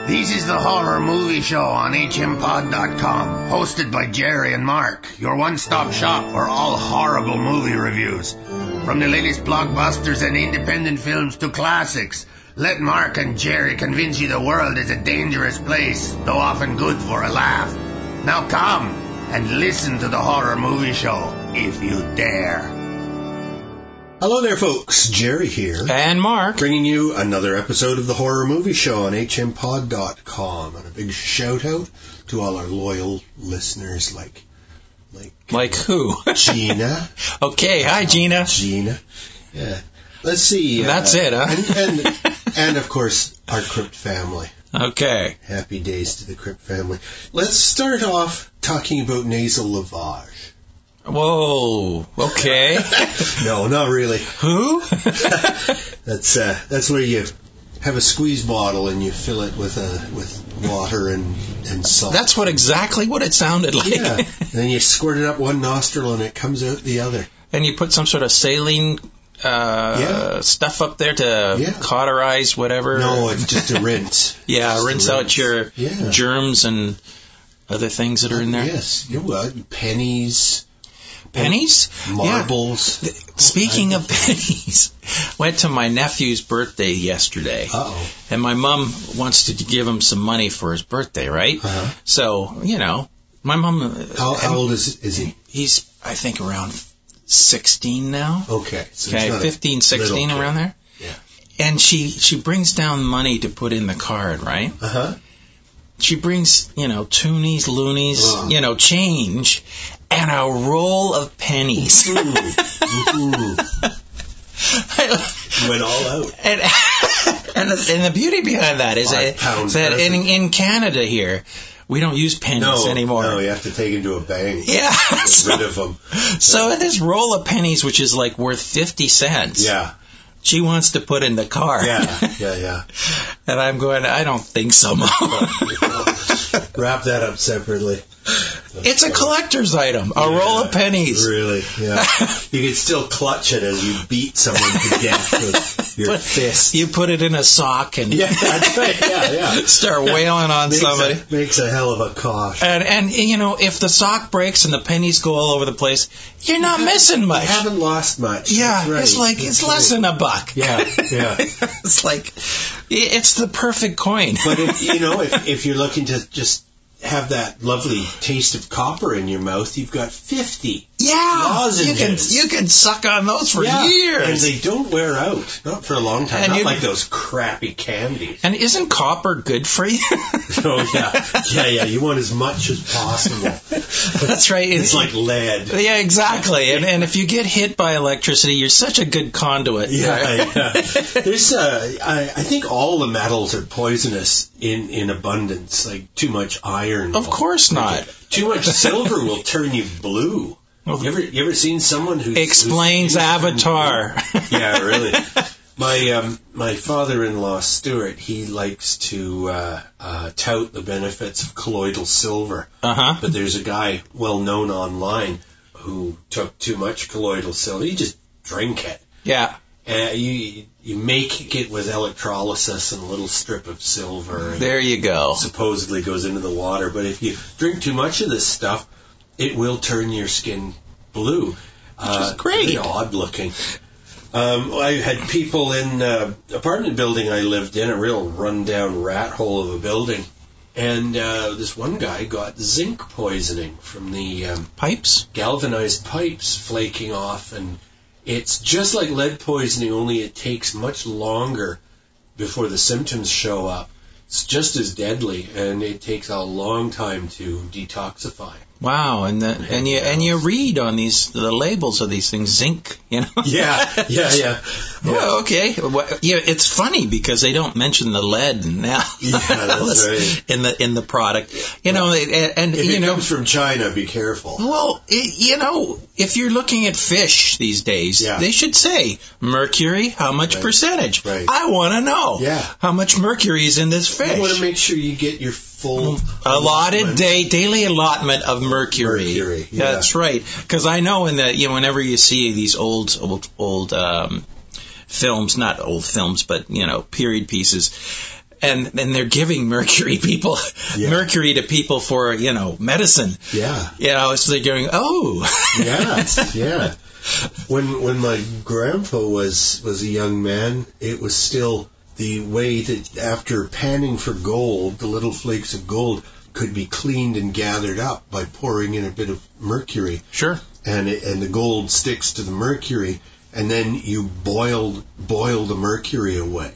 This is the Horror Movie Show on hmpod.com, hosted by Jerry and Mark, your one-stop shop for all horrible movie reviews. From the latest blockbusters and independent films to classics, let Mark and Jerry convince you the world is a dangerous place, though often good for a laugh. Now come and listen to the Horror Movie Show, if you dare. Hello there, folks. Jerry here. And Mark. Bringing you another episode of the Horror Movie Show on hmpod.com. And a big shout-out to all our loyal listeners like who? Gina. Okay, hi, Gina. Gina. Yeah. Let's see. That's it, huh? And, of course, our Crypt family. Okay. Happy days to the Crypt family. Let's start off talking about nasal lavage. Whoa, okay. No, not really. Who? That's where you have a squeeze bottle and you fill it with water and salt. That's exactly what it sounded like. Yeah. And then you squirt it up one nostril and it comes out the other. And you put some sort of saline stuff up there to cauterize whatever. No, it's just a rinse. Yeah, rinse out your germs and other things that are in there. Yes. Pennies. Pennies? Marbles. Yeah. Speaking of pennies, went to my nephew's birthday yesterday. Uh-oh. And my mom wants to give him some money for his birthday, right? Uh-huh. So, my mom... How old is he? He's, I think, around 16 now. Okay. So 15, 16, around there. Yeah. And she brings down money to put in the card, right? Uh-huh. She brings, toonies, loonies, change, and a roll of pennies. Mm-hmm. Went all out. And the beauty behind that is that in Canada here, we don't use pennies anymore. No, you have to take them to a bank. Yeah. Get rid of them. So this roll of pennies, which is like worth 50 cents. Yeah. She wants to put in the car. Yeah. And I'm going, I don't think so, Mom. Wrap that up separately. It's a collector's item, a roll of pennies. Really, yeah. You can still clutch it as you beat someone to death with your fist. You put it in a sock and that's right. Yeah. Start wailing on somebody. Makes a hell of a cosh. And if the sock breaks and the pennies go all over the place, you're not missing much. You haven't lost much. Yeah, right. It's less than $1. Yeah. It's like it's the perfect coin. But if you're looking to just have that lovely taste of copper in your mouth, you've got 50 lozenges. You can suck on those for years. And they don't wear out. Not for a long time. And not like those crappy candies. And isn't copper good for you? Oh, yeah. You want as much as possible. That's right. It's like lead. Yeah, exactly. And if you get hit by electricity, you're such a good conduit. Yeah. There's, I think all the metals are poisonous in abundance. Like too much iron. Of course not. Too much silver will turn you blue. You ever seen someone who explains Avatar? Yeah, really. My father-in-law Stuart, he likes to tout the benefits of colloidal silver. Uh-huh. But there's a guy well known online who took too much colloidal silver. You just drink it. Yeah. You make it with electrolysis and a little strip of silver. There you go. Supposedly goes into the water, but if you drink too much of this stuff, it will turn your skin blue. Which is great. Really odd looking. I had people in the apartment building I lived in, a real rundown rat hole of a building, and this one guy got zinc poisoning from the pipes, galvanized pipes flaking off, and it's just like lead poisoning, only it takes much longer before the symptoms show up. It's just as deadly, and it takes a long time to detoxify. Wow, and you read on the labels of these things, zinc, Yeah. Well, okay. Well, it's funny because they don't mention the lead now. Yeah, that's right. In the product, and if it comes from China, be careful. Well, if you're looking at fish these days, they should say mercury. How much percentage? Right. I want to know. Yeah. How much mercury is in this fish? You want to make sure you get your full allotted daily allotment of mercury. Yeah. That's right. Because I know whenever you see these old films, not old films, but period pieces, And they're giving mercury to people for, medicine. Yeah. So they're going, oh. Yeah. When my grandpa was a young man, it was still the way that after panning for gold, the little flakes of gold could be cleaned and gathered up by pouring in a bit of mercury. Sure. And the gold sticks to the mercury, and then you boil the mercury away.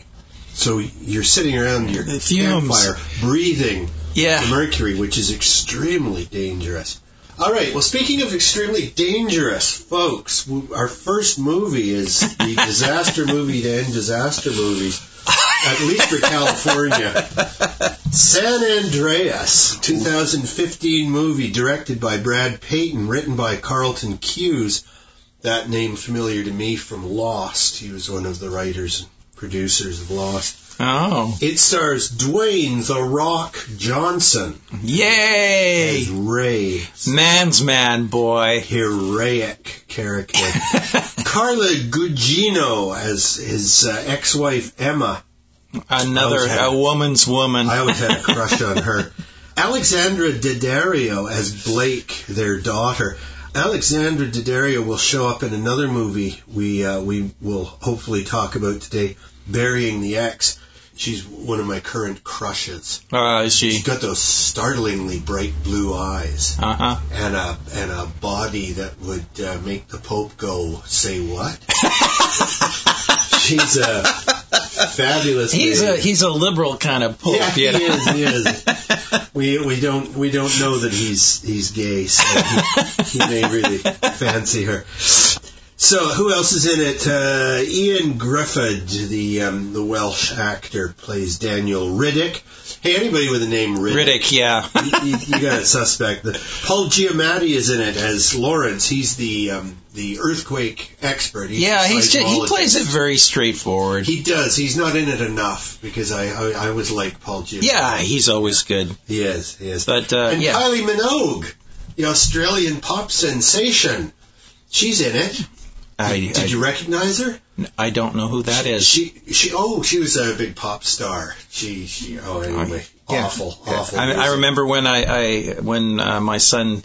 So you're sitting around your campfire breathing the mercury, which is extremely dangerous. All right, well, speaking of extremely dangerous, folks, our first movie is the disaster movie to end disaster movies, at least for California. San Andreas, 2015 movie directed by Brad Payton, written by Carlton Cuse. That name familiar to me from Lost. He was one of the writers and producers of Lost. Oh. It stars Dwayne "The Rock" Johnson. Yay! As Ray. Man's man, boy. Heroic character. Carla Gugino as his ex-wife Emma. A woman's woman. I always had a crush on her. Alexandra Daddario as Blake, their daughter. Alexandra Daddario will show up in another movie we will hopefully talk about today, Burying the Ex. She's one of my current crushes. Is she? She's got those startlingly bright blue eyes. Uh-huh. And a body that would make the Pope go, say what? She's a fabulous lady. He's a liberal kind of Pope. Yeah, he is. We don't know that he's gay, so he may really fancy her. So, who else is in it? Ian Griffith, the Welsh actor, plays Daniel Riddick. Hey, anybody with the name Riddick? Riddick, yeah. you got a suspect. Paul Giamatti is in it as Lawrence. He's the earthquake expert. He plays it very straightforward. He does. He's not in it enough because I always like Paul Giamatti. Yeah, he's always good. He is. But Kylie Minogue, the Australian pop sensation, she's in it. Did you recognize her? I don't know who that is. She was a big pop star. Anyway, awful. I remember when when my son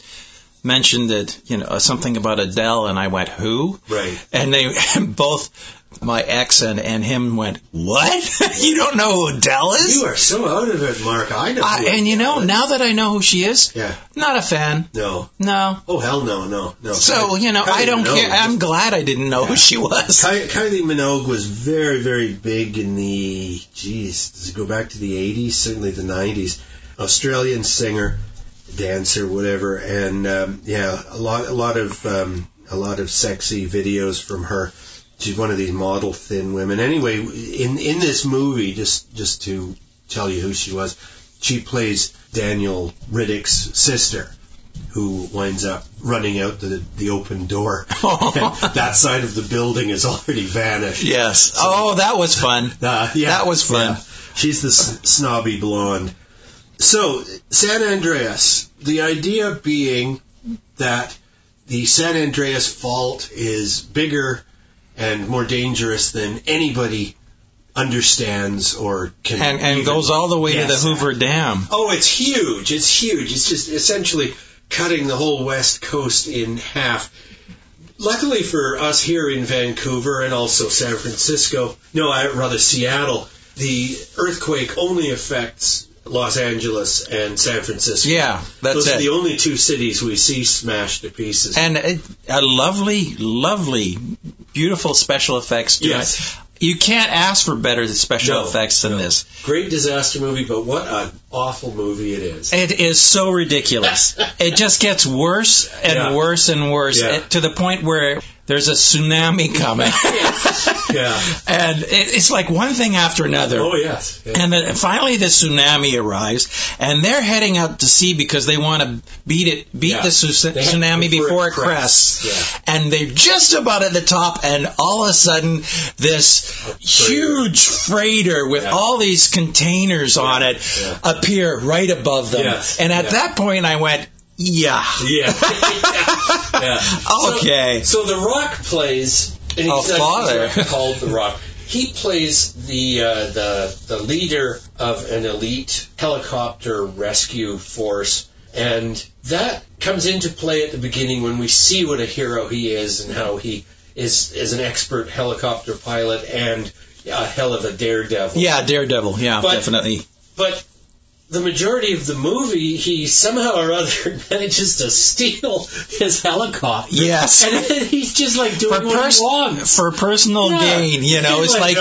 mentioned that something about Adele, and I went, who? Right. And they both. My ex and him went, what? You don't know who Adele is? You are so out of it, Mark. I know who Adele is. Now that I know who she is, not a fan. No. Oh, hell no. So, I don't care. I'm glad I didn't know who she was. Kylie Minogue was very, very big in the, does it go back to the 80s? Certainly the 90s. Australian singer, dancer, whatever. And, a lot of sexy videos from her. She's one of these model thin women. Anyway, in this movie, just to tell you who she was, she plays Daniel Riddick's sister, who winds up running out the open door. That side of the building has already vanished. Yes. So, that was fun. That was fun. Yeah. She's the snobby blonde. So, San Andreas, the idea being that the San Andreas fault is bigger and more dangerous than anybody understands or can. And goes all the way to the Hoover Dam. Oh, it's huge. It's just essentially cutting the whole West Coast in half. Luckily for us here in Vancouver and also San Francisco, Seattle, the earthquake only affects Los Angeles and San Francisco. Yeah, Those are the only two cities we see smashed to pieces. And a lovely, lovely, beautiful special effects. Yes. You can't ask for better special effects than this. Great disaster movie, but what an awful movie it is. It is so ridiculous. It just gets worse and worse and worse to the point where there's a tsunami coming. And it's like one thing after another. Oh, yes. And then finally the tsunami arrives, and they're heading out to sea because they want to beat the tsunami before it crests. Yeah. And they're just about at the top, and all of a sudden this huge freighter with all these containers on it appear right above them. Yes. And at that point I went, okay. So The Rock plays... And he's father. called The Rock. he plays the leader of an elite helicopter rescue force, and that comes into play at the beginning when we see what a hero he is and how he is an expert helicopter pilot and a hell of a daredevil. Yeah, daredevil. Yeah, definitely. But the majority of the movie, he somehow or other manages to steal his helicopter. Yes. And then he's just like doing what he wants. For personal gain, you know. It's like,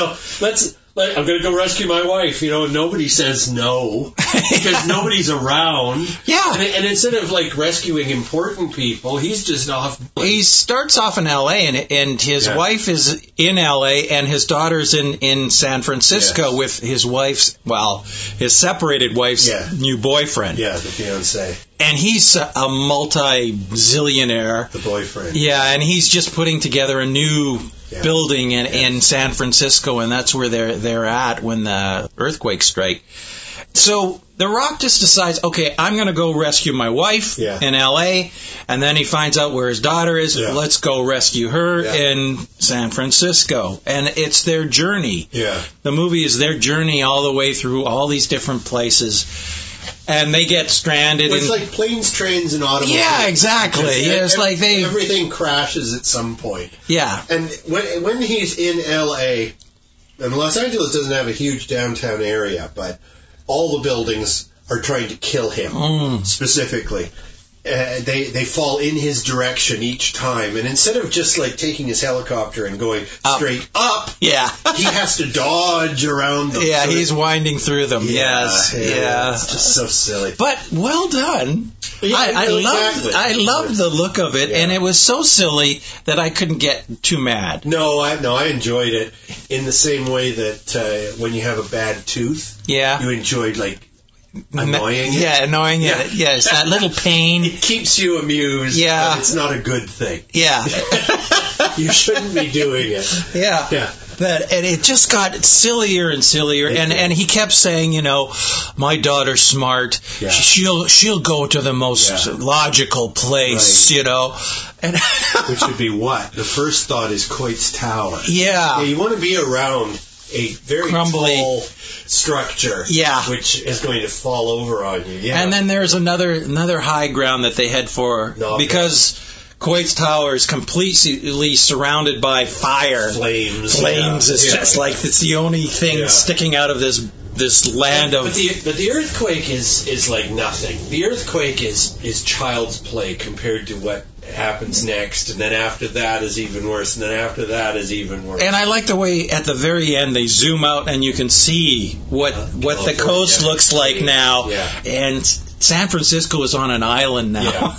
I'm going to go rescue my wife, you know, and nobody says no because nobody's around. Yeah. And instead of like rescuing important people, he's just off. He starts off in L.A. and his wife is in L.A. and his daughter's in San Francisco with his his separated wife's new boyfriend. Yeah, the fiancé. And he's a multi-zillionaire. The boyfriend. Yeah, and he's just putting together a new building in San Francisco, and that's where they're at when the earthquake strike. So The Rock just decides, okay, I'm going to go rescue my wife in L.A., and then he finds out where his daughter is. Yeah. Let's go rescue her in San Francisco. And it's their journey. Yeah. The movie is their journey all the way through all these different places. And they get stranded. It's like planes, trains, and automobiles. Yeah, exactly. It's like everything crashes at some point. Yeah. And when he's in L.A., and Los Angeles doesn't have a huge downtown area, but all the buildings are trying to kill him specifically. They fall in his direction each time, and instead of just like taking his helicopter and going straight up, he has to dodge around them. Yeah, he's winding through them. Yes, it's just so silly. But well done. Yeah, I loved the look of it, and it was so silly that I couldn't get too mad. No, I enjoyed it in the same way that when you have a bad tooth, you enjoyed like. Annoying it? Yeah, annoying it. Yes, that little pain. It keeps you amused, but it's not a good thing. Yeah. You shouldn't be doing it. Yeah. And it just got sillier and sillier, and he kept saying, you know, my daughter's smart. Yeah. She'll go to the most logical place, you know. And which would be what? The first thought is Quake's Tower. Yeah. You want to be around a very crumbly tall structure, which is going to fall over on you. Yeah. And then there's another high ground that they head for because Quake's Tower is completely surrounded by fire. Flames. It's just like it's the only thing sticking out of this land of. But the earthquake is like nothing. The earthquake is child's play compared to what happens next, and then after that is even worse, and then after that is even worse. And I like the way at the very end they zoom out and you can see what the coast looks like now. Yeah. And San Francisco is on an island now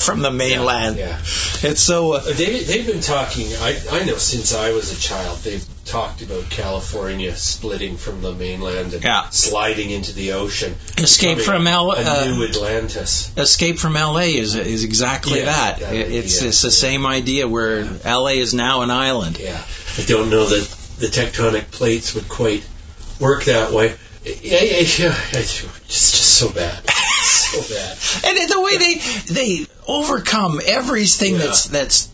from the mainland. Yeah. It's so. They've been talking. I know since I was a child they've talked about California splitting from the mainland and sliding into the ocean. Escape from a new Atlantis. Escape from L.A. is exactly that. It's the same idea where L.A. is now an island. Yeah. I don't know that the tectonic plates would quite work that way. It's just so bad. So bad. And the way they overcome everything that's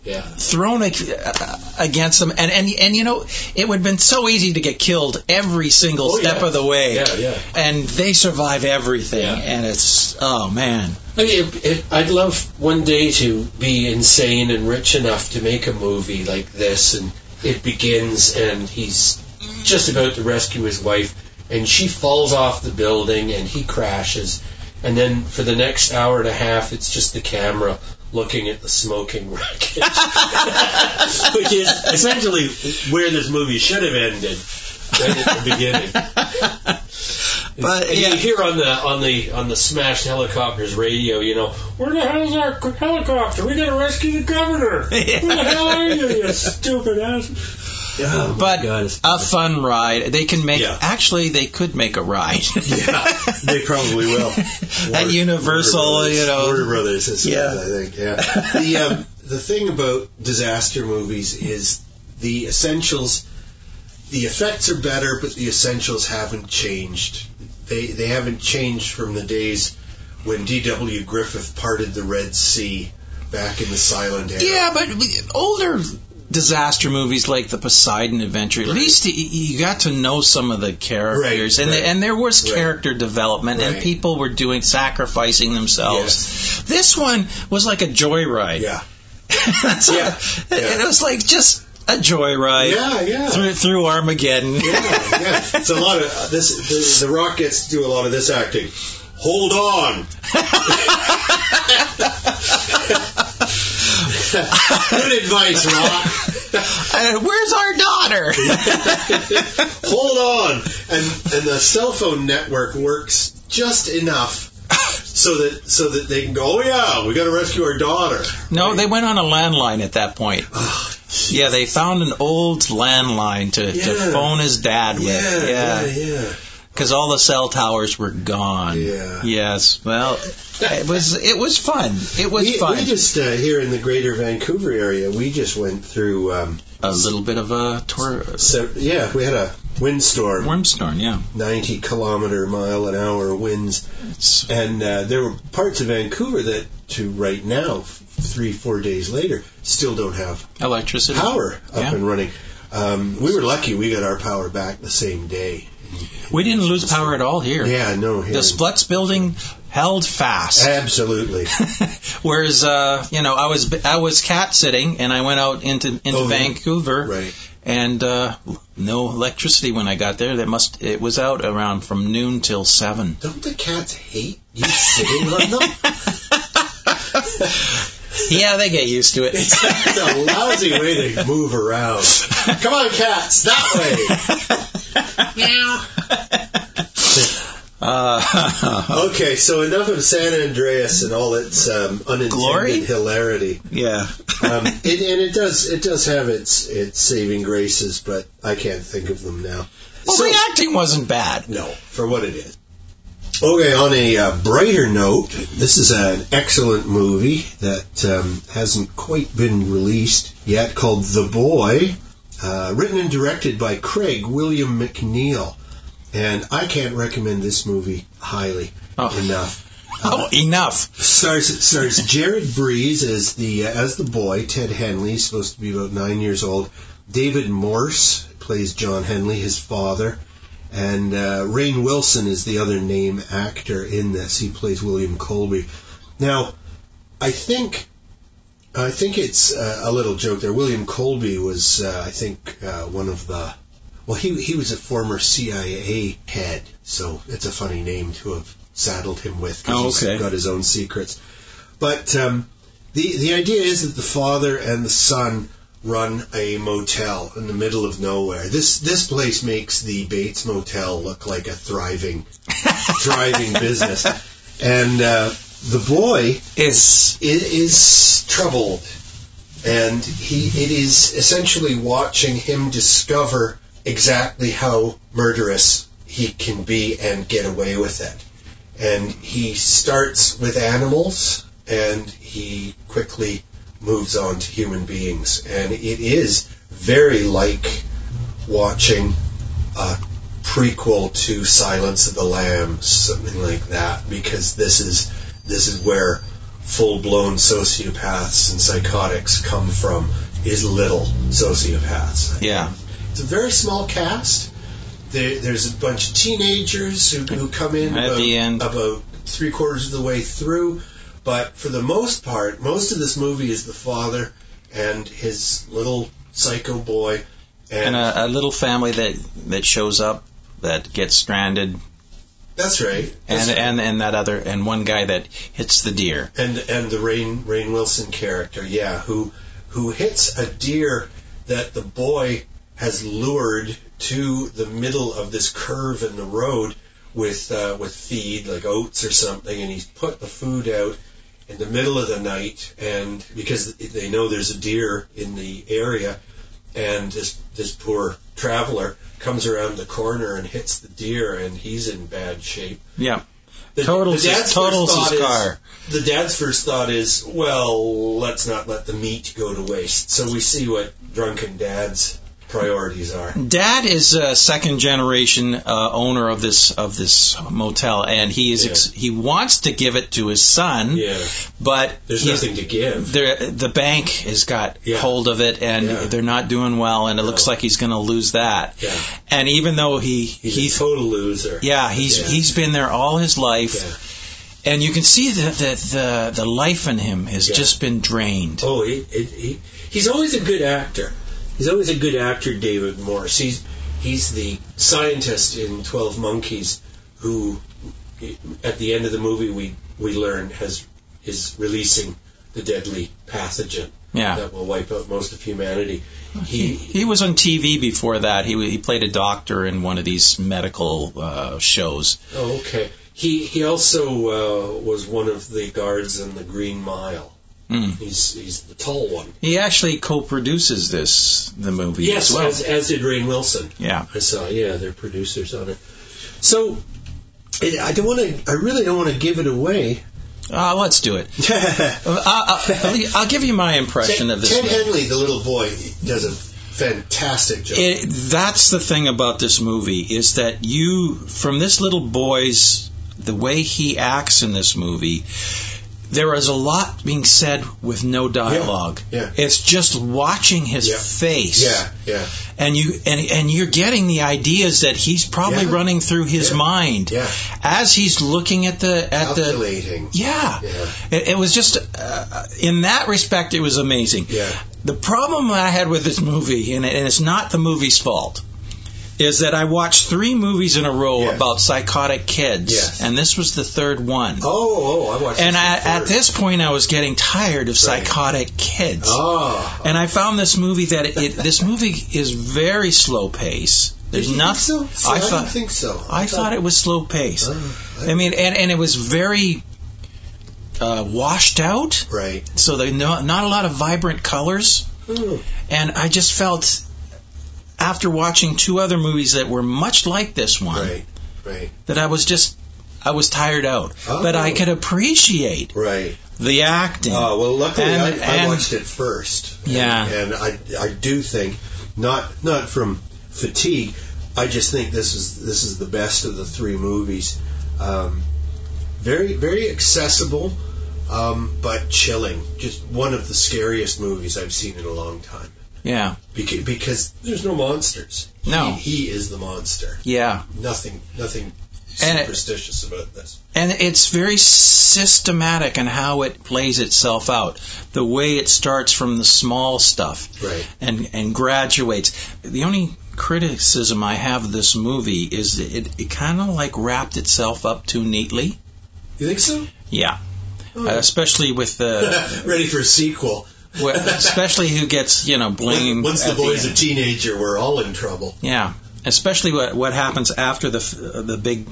thrown against them, and you know, it would have been so easy to get killed every single step of the way. Yeah. And they survive everything, and it's man. I mean, I'd love one day to be insane and rich enough to make a movie like this, and it begins, and he's just about to rescue his wife, and she falls off the building, and he crashes. And then for the next hour and a half, it's just the camera looking at the smoking wreckage. Which is essentially where this movie should have ended, right at the beginning. But you hear on the smashed helicopter's radio, you know, where the hell's our helicopter? We gotta rescue the governor. Where the hell are you stupid ass? But a fun ride. They can make. Actually, they could make a ride. They probably will. At Universal, you know. Warner Brothers, I think. Yeah. The thing about disaster movies is the essentials. The effects are better, but the essentials haven't changed. They haven't changed from the days when D.W. Griffith parted the Red Sea back in the silent era. Yeah, but older disaster movies like the Poseidon Adventure, at least you got to know some of the characters, and there was character development, and people were sacrificing themselves. This one was like a joyride. Yeah. It was like just a joyride through Armageddon. Yeah. It's a lot of this. The Rock gets to do a lot of this acting. Hold on. Good advice, Rock. Where's our daughter? Hold on. And the cell phone network works just enough so that they can go, oh yeah, we got to rescue our daughter. No, they went on a landline at that point. Yeah, they found an old landline to phone his dad with. Yeah. Because all the cell towers were gone. Yeah. Yes. Well, it was fun. It was fun. We just here in the Greater Vancouver area, we just went through a little bit of a tour. So we had a windstorm. 90 km/h winds, and there were parts of Vancouver that, to right now, 3-4 days later, still don't have electricity power up and running. We were lucky; we got our power back the same day. We didn't lose power at all here. Yeah, no. Here. The Splutz building held fast. Absolutely. Whereas, I was cat sitting, and I went out into Vancouver, and no electricity when I got there. It was out around from noon till 7. Don't the cats hate you sitting on them? Yeah, they get used to it. It's a lousy way to move around. Come on, cats, that way. Meow. Okay, so enough of San Andreas and all its unintended hilarity. Yeah. It does have its saving graces, but I can't think of them now. Well, the acting wasn't bad. No, for what it is. Okay, on a brighter note, this is an excellent movie that hasn't quite been released yet, called The Boy, written and directed by Craig William Macneill. And I can't recommend this movie highly enough. Enough. Stars Jared Breeze as the boy. Ted Henley, supposed to be about 9 years old. David Morse plays John Henley, his father. And Rainn Wilson is the other name actor in this. He plays William Colby. Now, I think it's a little joke there. William Colby was, one of the... Well, he was a former CIA head, so it's a funny name to have saddled him with, because he's got his own secrets. But the idea is that the father and the son run a motel in the middle of nowhere. This place makes the Bates Motel look like a thriving business. And the boy is troubled, and it is essentially watching him discover exactly how murderous he can be and get away with it. And he starts with animals, and he quickly moves on to human beings. And it is very like watching a prequel to Silence of the Lambs, something like that, because this is where full-blown sociopaths and psychotics come from, is little sociopaths. Yeah. It's a very small cast. There's a bunch of teenagers who come in at the end, about 3/4 of the way through. But for the most part, most of this movie is the father and his little psycho boy. And a little family that shows up that gets stranded. That's right. And that other, and one guy that hits the deer. And the Rainn Wilson character, who hits a deer that the boy has lured to the middle of this curve in the road with feed, like oats or something, and he's put the food out in the middle of the night, and because they know there's a deer in the area, and this poor traveler comes around the corner and hits the deer, and he's in bad shape. Yeah. Total scar. The dad's first thought is, well, let's not let the meat go to waste. So we see what drunken dads priorities are. Dad is a second generation owner of this motel, and he wants to give it to his son, but there's nothing to give. The bank has got hold of it, and they're not doing well, and it looks like he's going to lose that. Yeah. And even though he's a total loser. Yeah, he's been there all his life, and you can see that the life in him has just been drained. Oh, he's always a good actor. He's always a good actor, David Morse. He's the scientist in 12 Monkeys who, at the end of the movie, we learn is releasing the deadly pathogen that will wipe out most of humanity. He was on TV before that. He played a doctor in one of these medical shows. Oh, okay. He also was one of the guards in the Green Mile. He's the tall one. He actually co-produces the movie as well. Yes, as did Rainn Wilson. Yeah, I saw. Yeah, they're producers on it. So I really don't want to give it away. Let's do it. I'll give you my impression of this. Ted Henley, the little boy, does a fantastic job. That's the thing about this movie, is that from this little boy's, the way he acts in this movie, there is a lot being said with no dialogue. Yeah. It's just watching his face. Yeah. And you're getting the ideas that he's probably running through his mind as he's looking at the calculating. It was just in that respect, it was amazing. Yeah. The problem I had with this movie, and it's not the movie's fault, is that I watched 3 movies in a row about psychotic kids, and this was the third one. I watched. And at this point, I was getting tired of psychotic kids. And I found this movie this movie is very slow pace. There's nothing. So? I don't think so. I thought it was slow pace. I mean, and it was very washed out. Right. So not a lot of vibrant colors. And I just felt, after watching 2 other movies that were much like this one, that I was tired out. But I could appreciate the acting. Well, luckily I watched it first. And I do think, not from fatigue, I just think this is the best of the 3 movies. Very, very accessible, but chilling. Just one of the scariest movies I've seen in a long time. Yeah. Because there's no monsters. No. He is the monster. Yeah. Nothing superstitious about this. And it's very systematic in how it plays itself out. The way it starts from the small stuff. Right. And graduates. The only criticism I have of this movie is that it kind of like wrapped itself up too neatly. You think so? Yeah. Especially with the... Ready for a sequel. Especially who gets, blamed. Once the boy's a teenager, we're all in trouble. Yeah, especially what happens after the big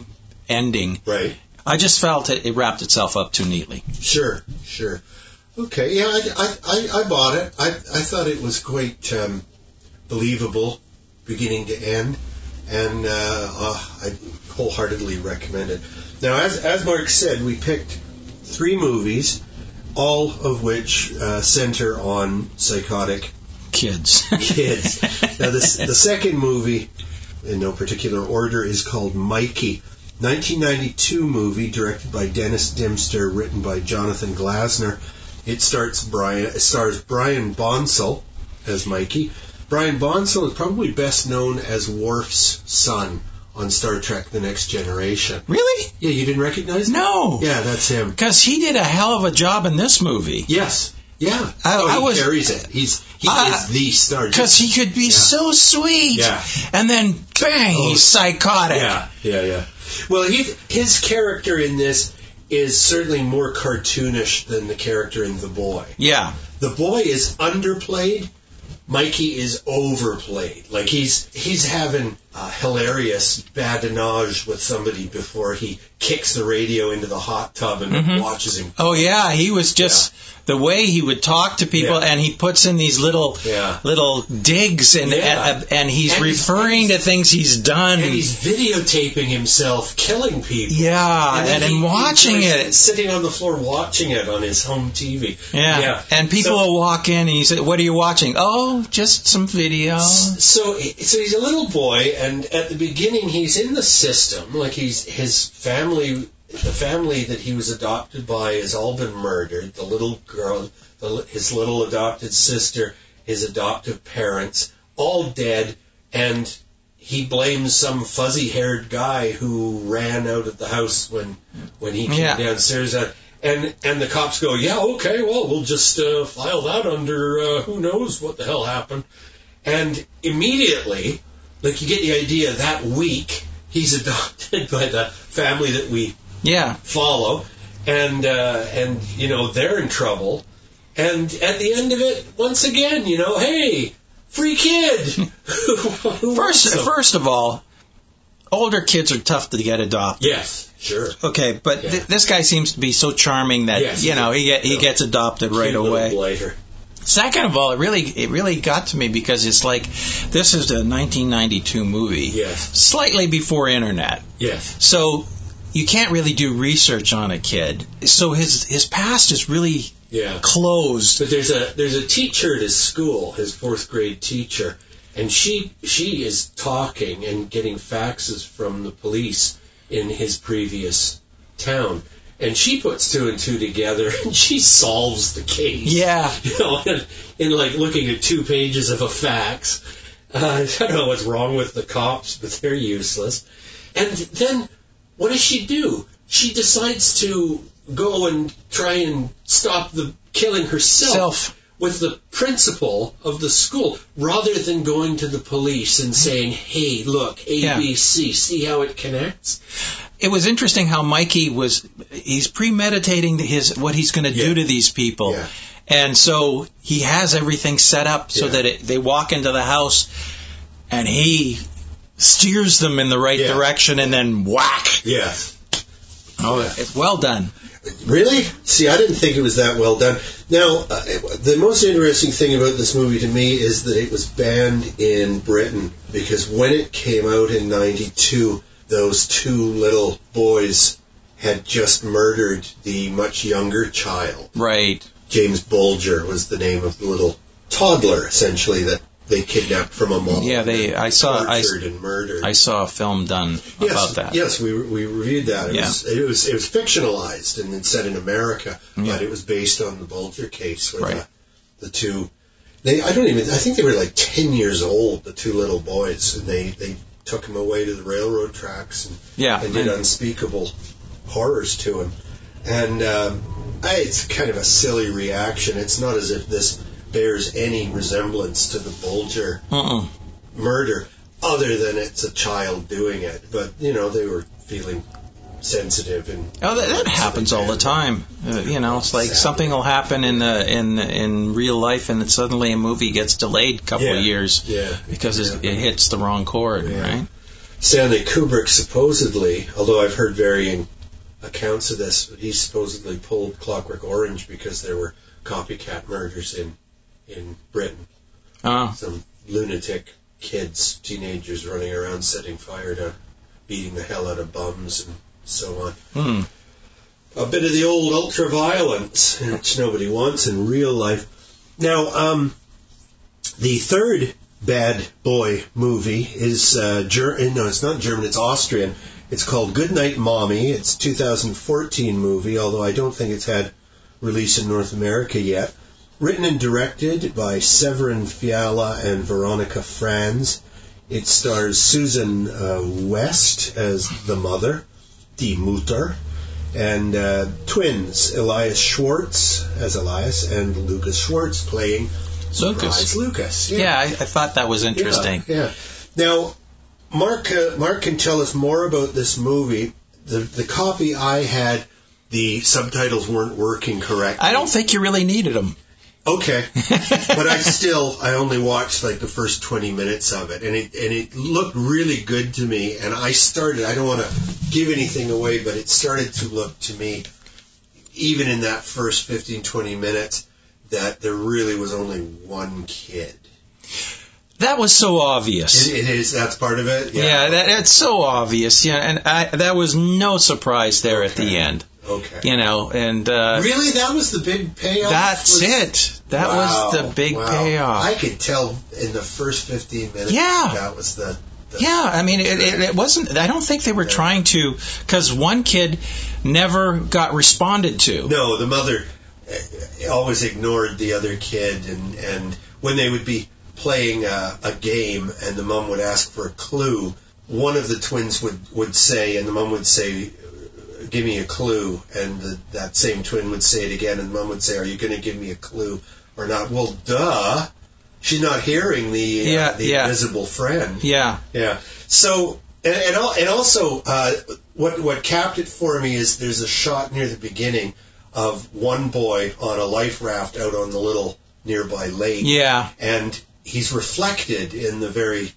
ending. Right. I just felt it wrapped itself up too neatly. Sure. Okay, yeah, I bought it. I thought it was quite believable, beginning to end, and I wholeheartedly recommend it. Now, as Mark said, we picked 3 movies, all of which center on psychotic kids. Now, the second movie, in no particular order, is called Mikey. 1992 movie, directed by Dennis Dimster, written by Jonathan Glasner. It stars Brian Bonsall as Mikey. Brian Bonsall is probably best known as Worf's son on Star Trek The Next Generation. Really? Yeah, you didn't recognize him? No. Yeah, that's him. Because he did a hell of a job in this movie. Yes. Yeah. He carries it. He is the Star Trek. Because he could be so sweet. Yeah. And then, bang, he's psychotic. Yeah. Well, his character in this is certainly more cartoonish than the character in The Boy. Yeah. The Boy is underplayed. Mikey is overplayed. Like he's having hilarious badinage with somebody before he kicks the radio into the hot tub and watches him. Oh yeah, he was just the way he would talk to people, and he puts in these little digs, and he's referring to things he's done. And he's videotaping himself killing people. Yeah, and watching it. Sitting on the floor watching it on his home TV. Yeah. And people will walk in and he said, "What are you watching?" "Oh, just some video." So he's a little boy, and at the beginning he's in the system, like his family. The family that he was adopted by has all been murdered. The little girl, his little adopted sister, his adoptive parents, all dead, and he blames some fuzzy-haired guy who ran out of the house when he came downstairs. And the cops go, "Yeah, okay, well, we'll just file that under who knows what the hell happened." And immediately, like, you get the idea, that week, he's adopted by the family that we follow, and they're in trouble, and at the end of it, once again, hey, free kid. First of all, older kids are tough to get adopted. Yes, sure. Okay, but this guy seems to be so charming that he gets adopted right away. Later. Second of all, it really got to me because it's like this is a 1992 movie, slightly before internet. Yes. So you can't really do research on a kid. So his past is really closed. But there's a teacher at his school, his 4th grade teacher, and she is talking and getting faxes from the police in his previous town. And she puts 2 and 2 together, and she solves the case. Yeah. In like looking at 2 pages of a fax. I don't know what's wrong with the cops, but they're useless. And then, what does she do? She decides to go and try and stop the killing herself with the principal of the school, rather than going to the police and saying, "Hey, look, A, B, C, see how it connects?" It was interesting how Mikey he's premeditating what he's going to do to these people. Yeah. And so he has everything set up so that they walk into the house and he steers them in the right direction and then whack. Yeah. Oh, it's well done. Really? See, I didn't think it was that well done. Now, the most interesting thing about this movie to me is that it was banned in Britain, because when it came out in 92, those 2 little boys had just murdered the much younger child. Right. James Bulger was the name of the little toddler, essentially, that they kidnapped from a mall. Yeah, I saw a film done about that. Yes, we reviewed that. It was fictionalized and then set in America, but it was based on the Bulger case, where the 2. I think they were like 10 years old, the 2 little boys, and they took him away to the railroad tracks and did unspeakable horrors to him. And it's kind of a silly reaction. It's not as if this bears any resemblance to the Bulger murder, other than it's a child doing it. But, they were feeling sensitive. And that happens all the time. It's like something will happen in real life, and then suddenly a movie gets delayed a couple of years because it hits the wrong chord, right? Stanley Kubrick supposedly, although I've heard varying accounts of this, but he supposedly pulled Clockwork Orange because there were copycat murders in Britain. Some lunatic kids, teenagers running around setting fire to, beating the hell out of bums and so on. A bit of the old ultra-violence, which nobody wants in real life. Now, the third bad boy movie is it's not German, it's Austrian. It's called Goodnight, Mommy. It's a 2014 movie, although I don't think it's had release in North America yet. Written and directed by Severin Fiala and Veronica Franz. It stars Susan West as the mother, die Mutter, and twins, Elias Schwartz as Elias and Lucas Schwartz playing Lucas. Yeah, I thought that was interesting. Yeah. Now, Mark can tell us more about this movie. The copy I had, the subtitles weren't working correctly. I don't think you really needed them. Okay, but I only watched like the first 20 minutes of it, and it looked really good to me. And I don't want to give anything away, but it started to look to me, even in that first 15, 20 minutes, that there really was only one kid. That was so obvious. It is. That's part of it. Yeah, it's so obvious. Yeah, and that was no surprise there at the end. Okay. And really, that was the big payoff. That's it. That was the big payoff. I could tell in the first 15 minutes. Yeah. That was the yeah, I mean, it wasn't. I don't think they were trying to, because one kid never got responded to. No, the mother always ignored the other kid, and when they would be playing a game and the mom would ask for a clue, one of the twins would say, and the mom would say, give me a clue, and that same twin would say it again, and the mom would say, are you going to give me a clue or not? Well, duh. She's not hearing the invisible friend. Yeah. Yeah. So, and also, what capped it for me is there's a shot near the beginning of one boy on a life raft out on the little nearby lake. Yeah. And he's reflected in the very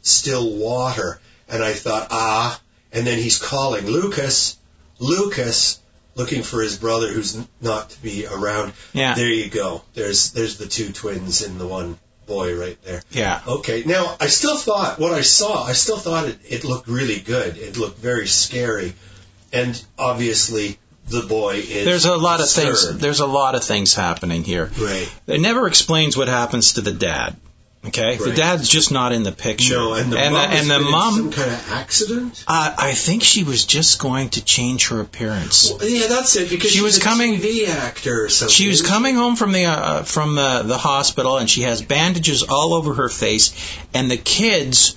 still water. And I thought, and then he's calling, Lucas, looking for his brother who's not to be around. Yeah. There you go. There's the two twins in the one boy right there. Yeah. Okay. Now, I still thought it looked really good. It looked very scary. And obviously the boy is There's a lot disturbed. of things. There's a lot of things happening here. Right. It never explains what happens to the dad. Okay, right. The dad's just not in the picture. No, and the mom some kind of accident. I think she was just going to change her appearance. Well, yeah, that's it. Because she was coming a TV actor or something. She was coming home from the hospital, and she has bandages all over her face. And the kids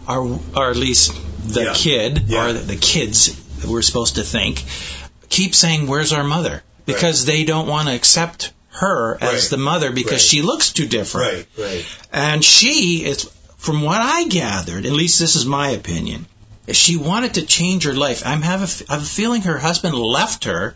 or at least the kid, or the kids we're supposed to think, keep saying, "Where's our mother?" Because they don't want to accept her as the mother because she looks too different. Right. And she is, from what I gathered, at least this is my opinion, she wanted to change her life. I have a feeling her husband left her,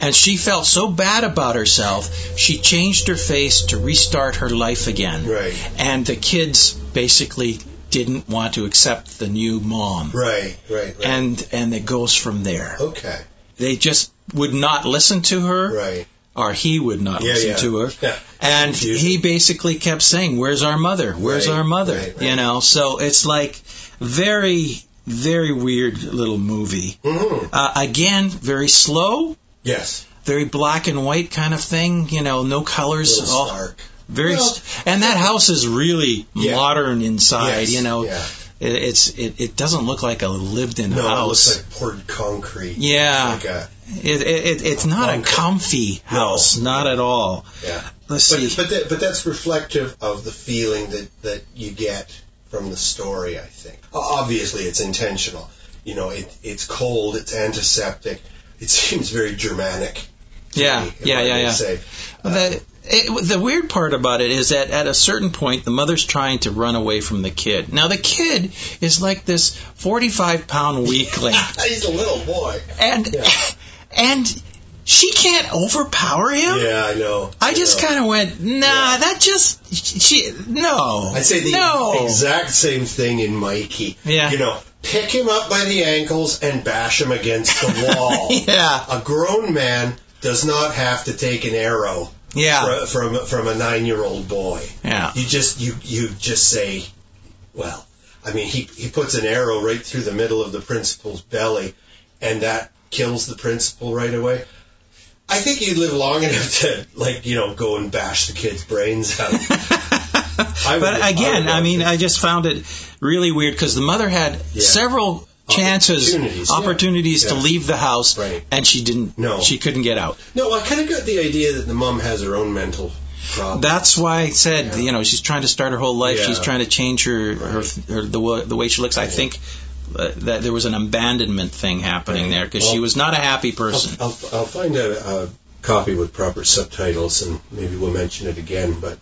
and she felt so bad about herself, she changed her face to restart her life again. Right. And the kids basically didn't want to accept the new mom. Right. And it goes from there. Okay. They just would not listen to her. Right. Or he would not listen to her. Yeah. And he basically kept saying, "Where's our mother? Where's our mother?" Right. You know, so it's like very, very weird little movie. Mm-hmm. Again, very slow. Yes. Very black and white kind of thing. You know, no colors. All stark. Very, and that house is really modern inside. Yes. You know. Yeah. It doesn't look like a lived-in house. No, it looks like poured concrete. Yeah. Like it's not a comfy house, not at all. Yeah. Let's see. But that's reflective of the feeling that you get from the story, I think. Obviously, it's intentional. You know, it's cold, it's antiseptic. It seems very Germanic. Yeah. Say. The weird part about it is that at a certain point, the mother's trying to run away from the kid. Now, the kid is like this 45-pound weakling. He's a little boy. And she can't overpower him? Yeah, I know. I just kind of went, no. I'd say the exact same thing in Mikey. Yeah. You know, pick him up by the ankles and bash him against the wall. Yeah. A grown man does not have to take an arrow. Yeah. From a 9-year-old boy. Yeah. You just say, well, I mean, he puts an arrow right through the middle of the principal's belly, and that kills the principal right away. I think you'd live long enough to, go and bash the kid's brains out. But again, I just found it really weird because the mother had several opportunities to leave the house, and she didn't. No, she couldn't get out. No, I kind of got the idea that the mom has her own mental problem. That's why I said, she's trying to start her whole life. She's trying to change her the way she looks. I think that there was an abandonment thing happening there because she was not a happy person. I'll find a copy with proper subtitles, and maybe we'll mention it again. But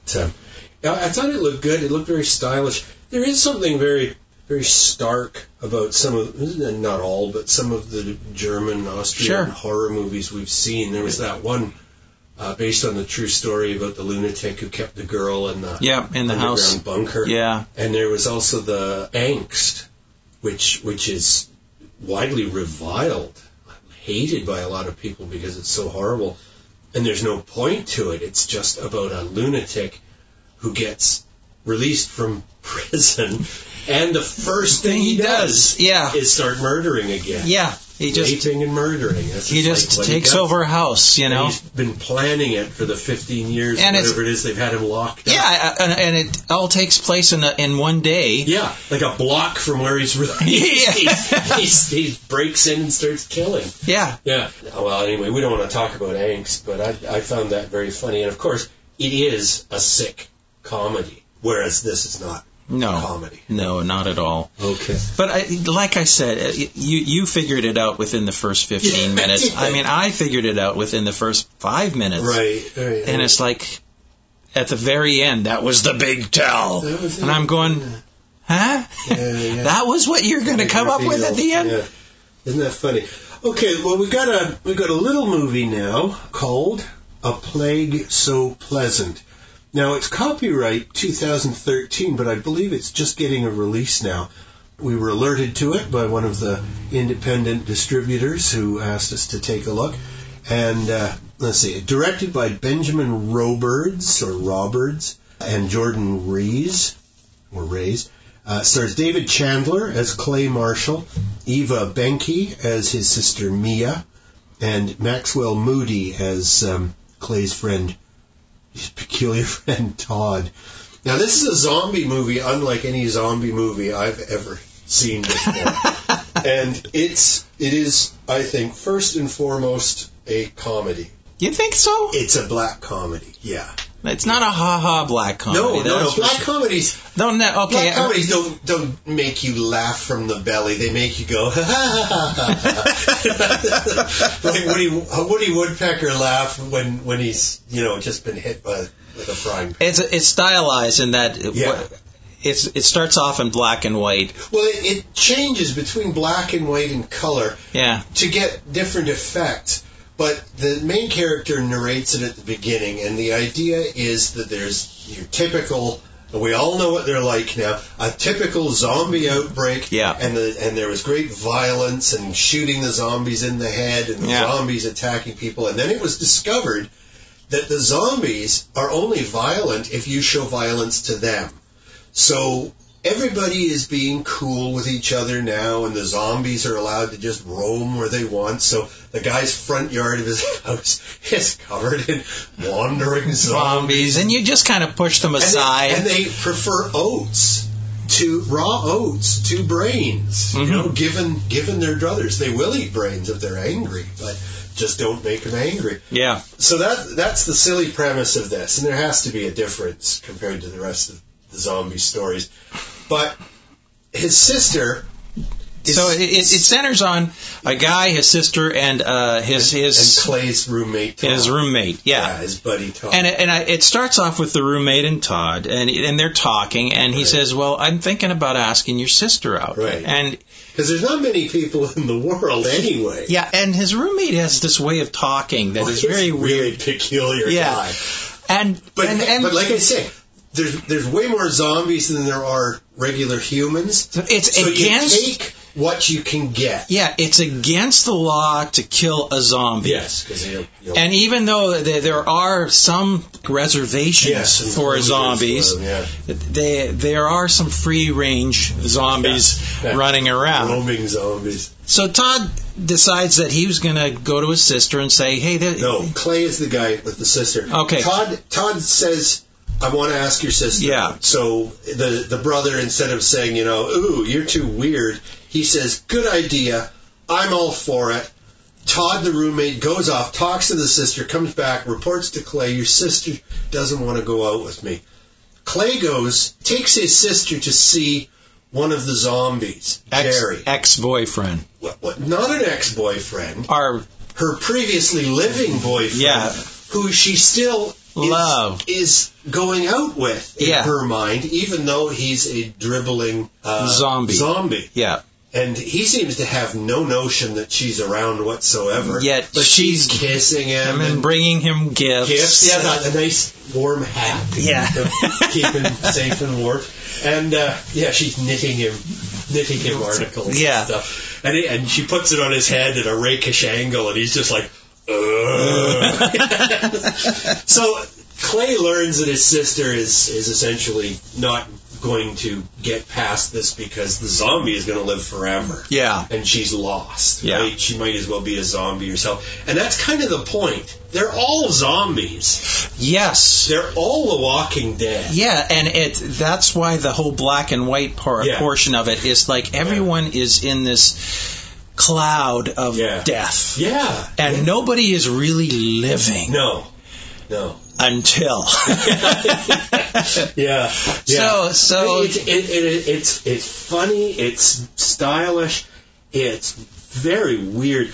I thought it looked good. It looked very stylish. There is something very, very stark about some of, not all, but some of the German, Austrian horror movies we've seen. There was that one based on the true story about the lunatic who kept the girl in the underground house bunker. Yeah. And there was also the angst, which is widely reviled, hated by a lot of people because it's so horrible. And there's no point to it. It's just about a lunatic who gets released from prison, and the first thing he does is start murdering again. Yeah. Raping and murdering. He just takes over a house, you know. And he's been planning it for the 15 years, and whatever it is, they've had him locked up. Yeah, and it all takes place in one day. Yeah, like a block from where he's released. He breaks in and starts killing. Yeah. Yeah. Well, anyway, we don't want to talk about angst, but I found that very funny. And, of course, it is a sick comedy, whereas this is not. Comedy. No, not at all. Okay. But like I said, you figured it out within the first 15 minutes. Yeah. I mean, I figured it out within the first 5 minutes. Right. And it's like, at the very end, that was the big tell. And I'm going, huh? Yeah. That was what you're going to come up with at the end? Yeah. Isn't that funny? Okay, well, we got a little movie now called A Plague So Pleasant. Now, it's copyright 2013, but I believe it's just getting a release now. We were alerted to it by one of the independent distributors who asked us to take a look. And let's see, directed by Benjamin Robards and Jordan Rees, stars David Chandler as Clay Marshall, Eva Benke as his sister Mia, and Maxwell Moody as Clay's friend, his peculiar friend Todd. Now, this is a zombie movie unlike any zombie movie I've ever seen before. And it is, I think, first and foremost, a comedy. You think so? It's a black comedy, yeah. It's not a ha-ha black comedy. No. Black comedies. Okay. Black comedies don't make you laugh from the belly. They make you go ha ha ha ha. Like Woody Woodpecker laugh when he's just been hit with a frying pan. It's stylized in that. It starts off in black and white. Well, it changes between black and white and color. Yeah. To get different effects. But the main character narrates it at the beginning, and the idea is that there's your typical, and we all know what they're like now, a typical zombie outbreak, and there was great violence and shooting the zombies in the head and the zombies attacking people, and then it was discovered that the zombies are only violent if you show violence to them. So everybody is being cool with each other now, and the zombies are allowed to just roam where they want. So the guy's front yard of his house is covered in wandering zombies. And you just kind of push them aside. And they prefer raw oats to brains. Mm-hmm. Given their druthers. They will eat brains if they're angry, but just don't make them angry. Yeah. So that's the silly premise of this, and there has to be a difference compared to the rest of the zombie stories. But his sister... So it centers on a guy, his sister, and his and Clay's roommate, Todd. His roommate, yeah, his buddy Todd. And it starts off with the roommate and Todd, and they're talking, and he says, "Well, I'm thinking about asking your sister out." Right. And because there's not many people in the world anyway. Yeah, and his roommate has this way of talking that is very weird, really peculiar guy. But like I say, there's way more zombies than there are regular humans. So you take what you can get. Yeah, it's against the law to kill a zombie. Yes, because and even though there are some reservations for zombies, there are some free-range zombies running around. Roaming zombies. So Todd decides that he was going to go to his sister and say, "Hey, no, Clay is the guy with the sister." Okay. Todd says, "I want to ask your sister." Yeah. So the brother, instead of saying, "Ooh, you're too weird," he says, "Good idea. I'm all for it." Todd, the roommate, goes off, talks to the sister, comes back, reports to Clay, "Your sister doesn't want to go out with me." Clay takes his sister to see one of the zombies, Jerry. Ex-boyfriend. Not an ex-boyfriend. Her previously living boyfriend, who she still is going out with in her mind, even though he's a dribbling zombie. Yeah. And he seems to have no notion that she's around whatsoever. Yet but she's kissing him and bringing him gifts. Yeah, a nice warm hat. Yeah. To keep him safe and warm. And she's knitting him articles and stuff. And she puts it on his head at a rakish angle, and he's just like, So Clay learns that his sister is essentially not going to get past this because the zombie is going to live forever. Yeah. And she's lost. Yeah. Right? She might as well be a zombie herself. And that's kind of the point. They're all zombies. Yes. They're all The Walking Dead. Yeah, and that's why the whole black and white portion of it is like everyone is in this cloud of death. Yeah. And nobody is really living. No. Until. Yeah. So it's funny, it's stylish, it's very weird.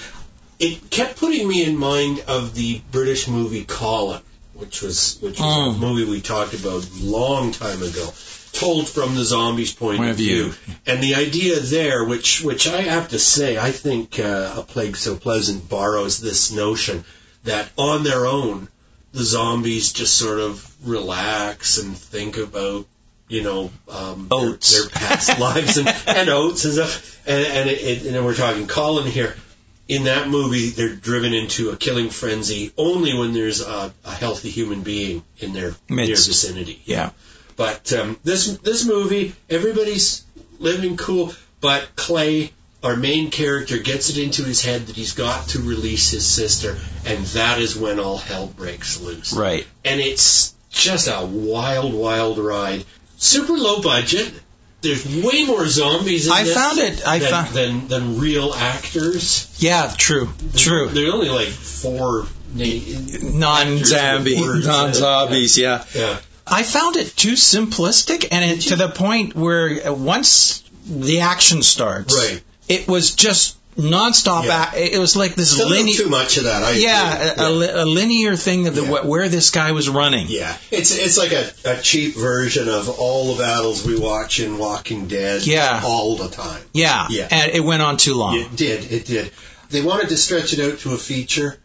It kept putting me in mind of the British movie Colin, which was a movie we talked about a long time ago, told from the zombies' point of view. And the idea there, which I have to say, I think A Plague So Pleasant borrows this notion that on their own, the zombies just sort of relax and think about, oats. Their past lives and oats and stuff. And we're talking Colin here. In that movie, they're driven into a killing frenzy only when there's a healthy human being in their near vicinity. Yeah. But this movie, everybody's living cool, but Clay, our main character, gets it into his head that he's got to release his sister, and that is when all hell breaks loose. Right. And it's just a wild, wild ride. Super low budget. There's way more zombies in than real actors. Yeah, true. There's only like 4 non-zombies, yeah. I found it too simplistic, and to the point where once the action starts, it was just nonstop. It was like this linear. Too much of that. A linear thing of where this guy was running. Yeah, it's like a cheap version of all the battles we watch in Walking Dead. Yeah. All the time. Yeah, and it went on too long. It did. They wanted to stretch it out to a feature.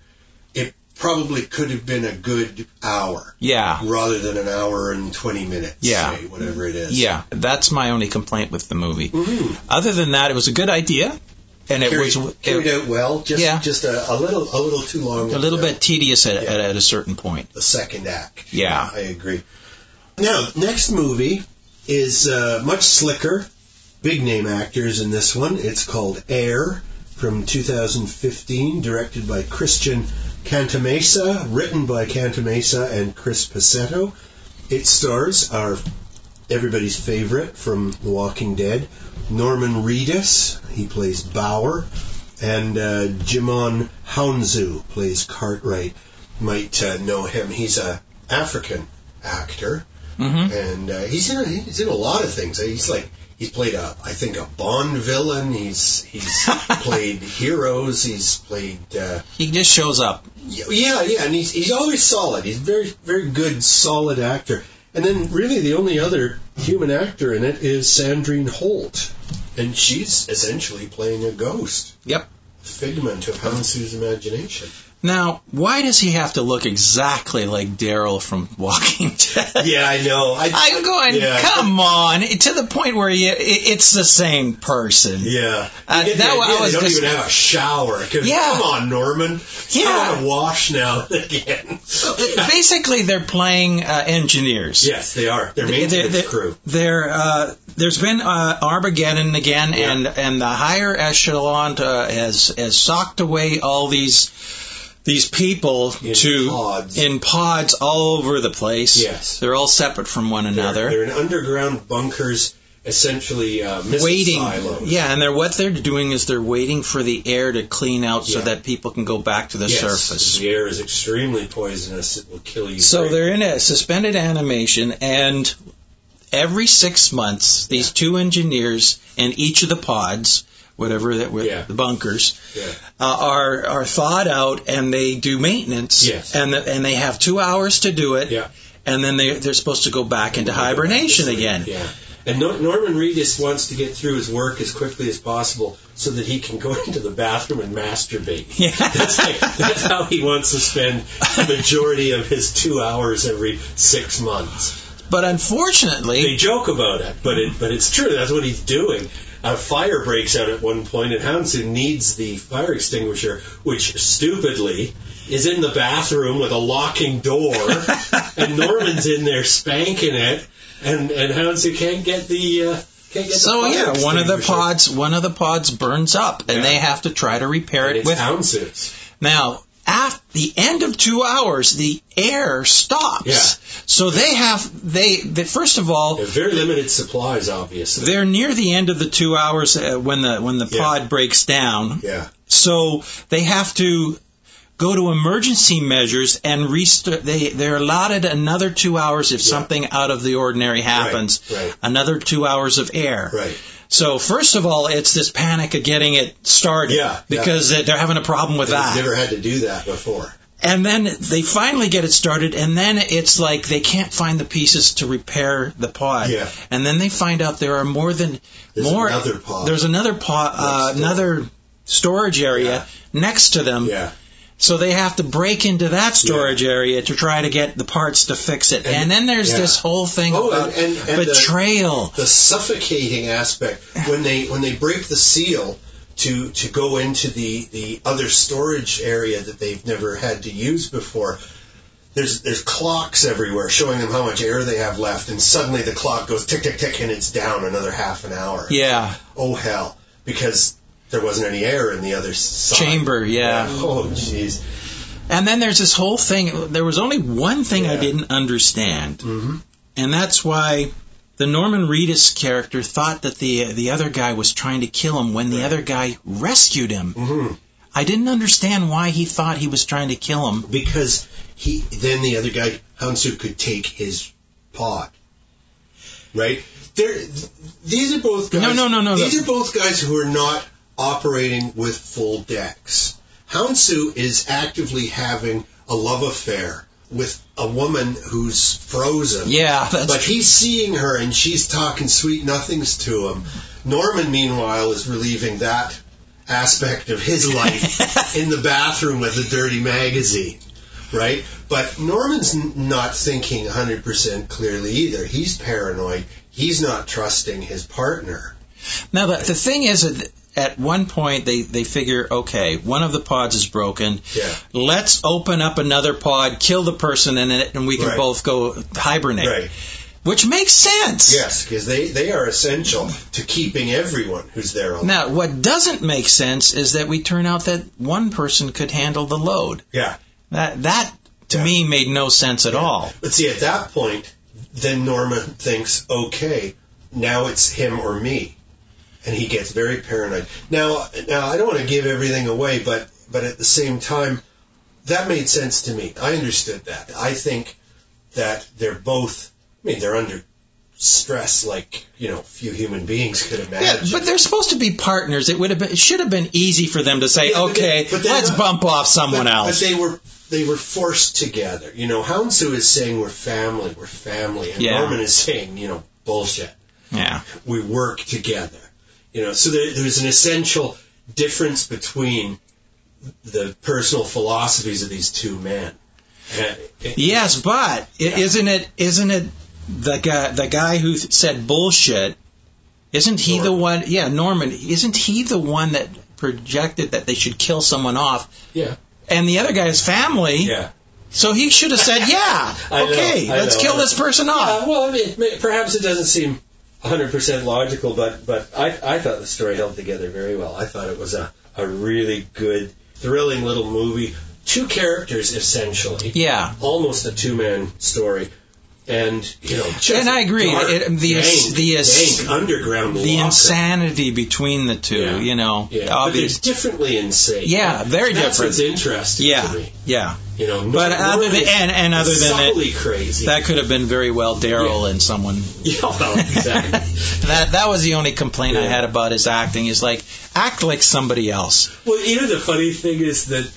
It probably could have been a good hour. Yeah. Rather than an hour and 20 minutes. Yeah. Say, whatever it is. Yeah, that's my only complaint with the movie. Mm-hmm. Other than that, it was a good idea. And it carried out well, just a little too long. A little bit tedious at a certain point. The second act. Yeah. I agree. Now, next movie is much slicker. Big name actors in this one. It's called Air from 2015, directed by Christian Cantamesa, written by Cantamesa and Chris Passetto. It stars everybody's favorite from The Walking Dead, Norman Reedus, he plays Bauer, and Jimon Hounsou plays Cartwright. Might know him. He's an African actor, and he's in a lot of things. He's played a Bond villain. He's played heroes. He's played. He just shows up. Yeah, and he's always solid. He's a very, very good, solid actor. And then really the only other human actor in it is Sandrine Holt. And she's essentially playing a ghost. Yep. Figment of Hounsou's imagination. Now, why does he have to look exactly like Daryl from Walking Dead? Yeah, I know. I'm going, come on, to the point where it's the same person. Yeah. They don't even have a shower. Come on, Norman. I want to wash now again. Basically, they're playing engineers. Yes, they are. They're maintenance crew. There's been Armageddon again, and the higher echelon has socked away all these people in pods all over the place. Yes. They're all separate from one another. They're in underground bunkers, essentially missile silos. Yeah, and what they're doing is they're waiting for the air to clean out so that people can go back to the surface. The air is extremely poisonous. It will kill you. So they're in a suspended animation, and every 6 months, these 2 engineers in each of the pods, whatever that were the bunkers, are thawed out, and they do maintenance. Yes. And they have 2 hours to do it. Yeah. And then they're supposed to go back into hibernation again. Yeah. And Norman Reedus wants to get through his work as quickly as possible so that he can go into the bathroom and masturbate. Yeah. That's how he wants to spend the majority of his 2 hours every 6 months. But unfortunately... They joke about it, but it's true. That's what he's doing. A fire breaks out at one point, and Houndstooth needs the fire extinguisher, which stupidly is in the bathroom with a locking door, and Norman's in there spanking it, and Houndstooth can't get the fire one of the pods burns up, and they have to try to repair it with Houndstooth's. Now, at the end of 2 hours, the air stops. Yeah. So they first of all, very limited supplies, obviously. They're near the end of the 2 hours when the pod breaks down. Yeah. So they have to go to emergency measures and restart. They're allotted another 2 hours if something out of the ordinary happens. Right. Another 2 hours of air. Right. So first of all, it's this panic of getting it started because they're having a problem with that. They've never had to do that before. And then they finally get it started, and then it's like they can't find the pieces to repair the pod. Yeah. And then they find out there are There's another pod. There's another pod, another storage area next to them. Yeah. So they have to break into that storage area to try to get the parts to fix it. And then there's this whole thing about betrayal. The suffocating aspect. When they break the seal to go into the other storage area that they've never had to use before, there's clocks everywhere showing them how much air they have left, and suddenly the clock goes tick, tick, tick, and it's down another half an hour. Yeah. Oh, hell. Because there wasn't any air in the other side. Chamber, yeah. Oh, jeez. And then there's this whole thing. There was only one thing I didn't understand, and that's why the Norman Reedus character thought that the other guy was trying to kill him when the other guy rescued him. Mm-hmm. I didn't understand why he thought he was trying to kill him. Because then the other guy, Houndstooth, could take his pod. Right? These are both guys. No. These are both guys who are not operating with full decks. Houndstooth is actively having a love affair with a woman who's frozen. Yeah. But he's seeing her and she's talking sweet nothings to him. Norman, meanwhile, is relieving that aspect of his life in the bathroom with a dirty magazine. Right? But Norman's not thinking 100% clearly either. He's paranoid. He's not trusting his partner. Now, the thing is that at one point they figure, okay, one of the pods is broken. Yeah. Let's open up another pod, kill the person in it, and we can both go hibernate. Right. Which makes sense. Yes, because they are essential to keeping everyone who's there alive. Now, what doesn't make sense is that we turn out that one person could handle the load. Yeah. That to me made no sense at all. But see, at that point, then Norman thinks, okay, now it's him or me. And he gets very paranoid. Now I don't want to give everything away, but at the same time, that made sense to me. I understood that. I think that they're both, they're under stress like, few human beings could imagine. Yeah, but they're supposed to be partners. It should have been easy for them to say, let's bump off someone else. But they were forced together. Houndstooth is saying we're family. And Norman is saying, bullshit. Yeah. We work together. So there's an essential difference between the personal philosophies of these two men. Yes, but isn't it the guy who said bullshit? Isn't he the one? Yeah, Norman. Isn't he the one that projected that they should kill someone off? Yeah. And the other guy's family. Yeah. So he should have said, let's kill this person off. Yeah, well, perhaps it doesn't seem 100% logical, but I thought the story held together very well. I thought it was a really good, thrilling little movie. Two characters, essentially. Yeah. Almost a two-man story. And, just and I agree. Dark, dank underground the insanity between the two, Yeah. But they're differently insane. Yeah, very different. That's what's interesting to me. Yeah. But other than that, crazy. That could have been very well Daryl and someone. Yeah, exactly. that was the only complaint I had about his acting. Is like, act like somebody else. Well, the funny thing is that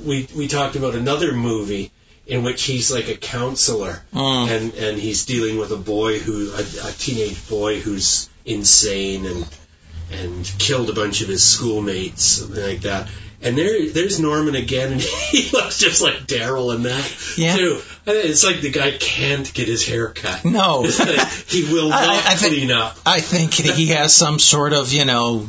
we talked about another movie in which he's like a counselor, and he's dealing with a teenage boy who's insane and killed a bunch of his schoolmates, something like that. And there's Norman again, and he looks just like Daryl in that, too. It's like the guy can't get his hair cut. No. He will not clean up. I think he has some sort of,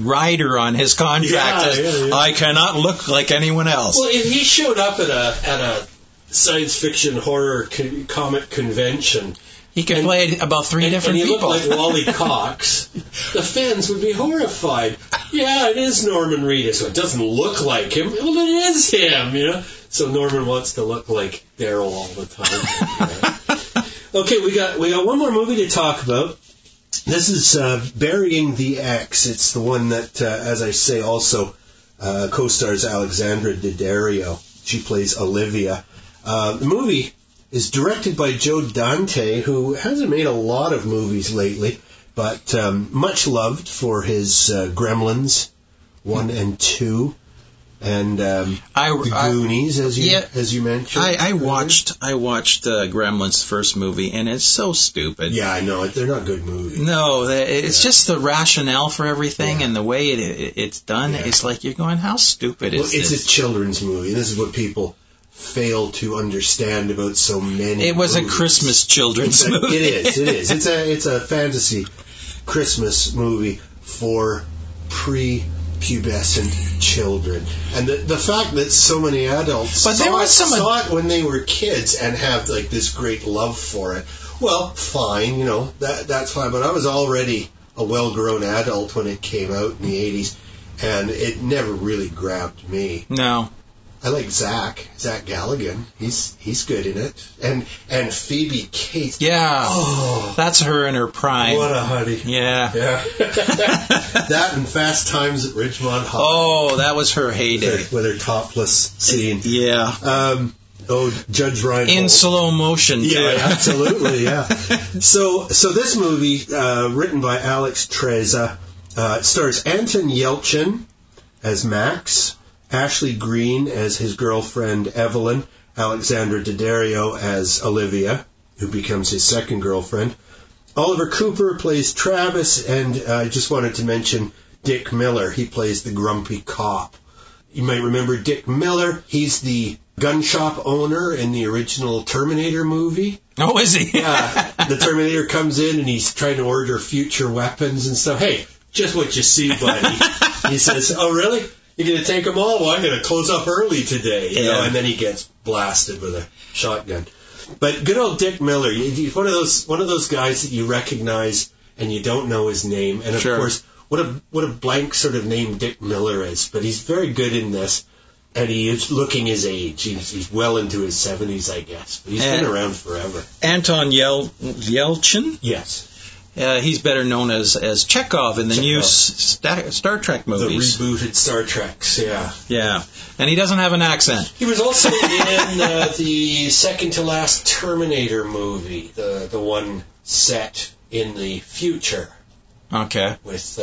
rider on his contract. I cannot look like anyone else. Well, if he showed up at a science fiction horror comic convention, he could play about three different people. And he looked like Wally Cox, the fans would be horrified. Yeah, it is Norman Reedus. So it doesn't look like him. Well, it is him, So Norman wants to look like Daryl all the time. Okay, we got one more movie to talk about. This is Burying the Ex. It's the one that, as I say, also co-stars Alexandra Daddario. She plays Olivia. The movie is directed by Joe Dante, who hasn't made a lot of movies lately, but much loved for his Gremlins 1 and 2, and the Goonies, as you mentioned. I watched Gremlins' first movie, and it's so stupid. Yeah, I know. They're not good movies. No, it's just the rationale for everything and the way it's done. Yeah. It's like you're going, how stupid is this? It's a children's movie. This is what people fail to understand about so many It was movies. A Christmas children's movie. It is. It's a fantasy Christmas movie for prepubescent children. And the fact that so many adults saw it when they were kids and have like this great love for it, well, fine, that's fine. But I was already a well-grown adult when it came out in the 80s, and it never really grabbed me. No. I like Zach Galligan. He's good in it. And Phoebe Cates. Yeah. Oh, that's her in her prime. What a honey. Yeah. That and Fast Times at Ridgemont High. Oh, that was her heyday. With her topless scene. Yeah. Judge Reinhold. In slow motion, too. Yeah, absolutely, yeah. So this movie, written by Alex Treza, stars Anton Yelchin as Max, Ashley Greene as his girlfriend Evelyn, Alexandra Daddario as Olivia, who becomes his second girlfriend. Oliver Cooper plays Travis, and I just wanted to mention Dick Miller. He plays the grumpy cop. You might remember Dick Miller. He's the gun shop owner in the original Terminator movie. Oh, is he? Yeah. The Terminator comes in and he's trying to order future weapons and stuff. Hey, just what you see, buddy. He says, oh, really? You're going to take them all? Well, I'm going to close up early today. You know, and then he gets blasted with a shotgun. But good old Dick Miller, one of those guys that you recognize and you don't know his name. And, of course, what a blank sort of name Dick Miller is. But he's very good in this. And he is looking his age. He's well into his 70s, I guess. But he's been around forever. Anton Yelchin? Yes. He's better known as Chekhov in the new Star Trek movies. The rebooted Star Treks, yeah. Yeah. And he doesn't have an accent. He was also in the second-to-last Terminator movie, the one set in the future. Okay. With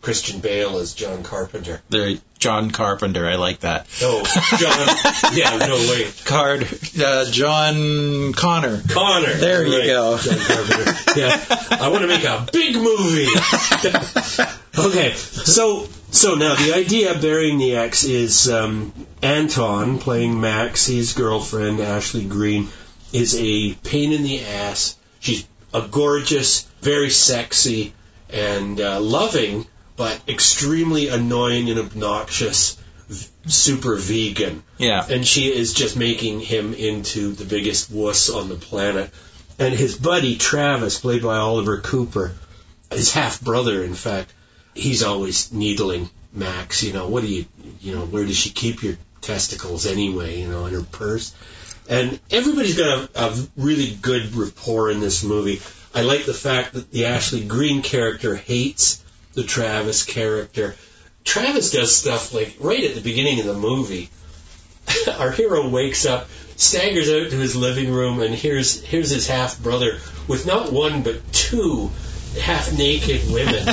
Christian Bale as John Carpenter. John Carpenter, I like that. Oh, John. Yeah, no, wait. John Connor. Connor. There you go. John Carpenter. Yeah. I want to make a big movie. Okay, so now the idea of Burying the Ex is Anton, playing Max, his girlfriend, Ashley Greene, is a pain in the ass. She's a gorgeous, very sexy, and loving, but extremely annoying and obnoxious super vegan. Yeah. And she is just making him into the biggest wuss on the planet. And his buddy, Travis, played by Oliver Cooper, his half-brother, in fact, he's always needling Max, what do where does she keep your testicles anyway, in her purse? And everybody's got a really good rapport in this movie. I like the fact that the Ashley Greene character hates the Travis character. Travis does stuff like right at the beginning of the movie. Our hero wakes up, staggers out to his living room, and here's his half-brother with not one but two half-naked women.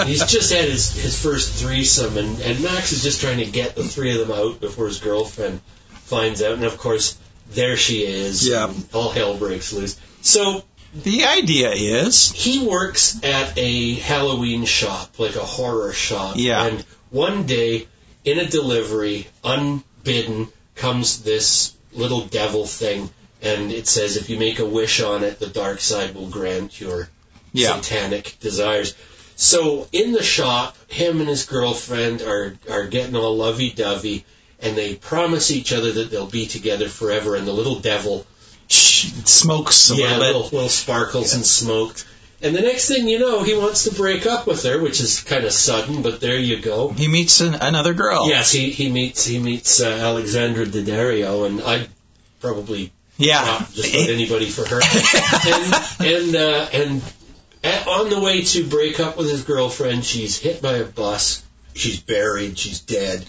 He's just had his first threesome, and Max is just trying to get the three of them out before his girlfriend finds out. And, of course, there she is. Yeah. And all hell breaks loose. So the idea is he works at a Halloween shop, like a horror shop. Yeah. And one day, in a delivery, unbidden, comes this little devil thing, and it says if you make a wish on it, the dark side will grant your satanic desires. So in the shop, him and his girlfriend are getting all lovey-dovey, and they promise each other that they'll be together forever, and the little devil smokes a little bit. little sparkles and smoke. And the next thing you know, he wants to break up with her, which is kind of sudden, but there you go. He meets another girl. Yes, he meets Alexandra Daddario, and I'd probably not just about anybody for her. and on the way to break up with his girlfriend, she's hit by a bus. She's buried. She's dead.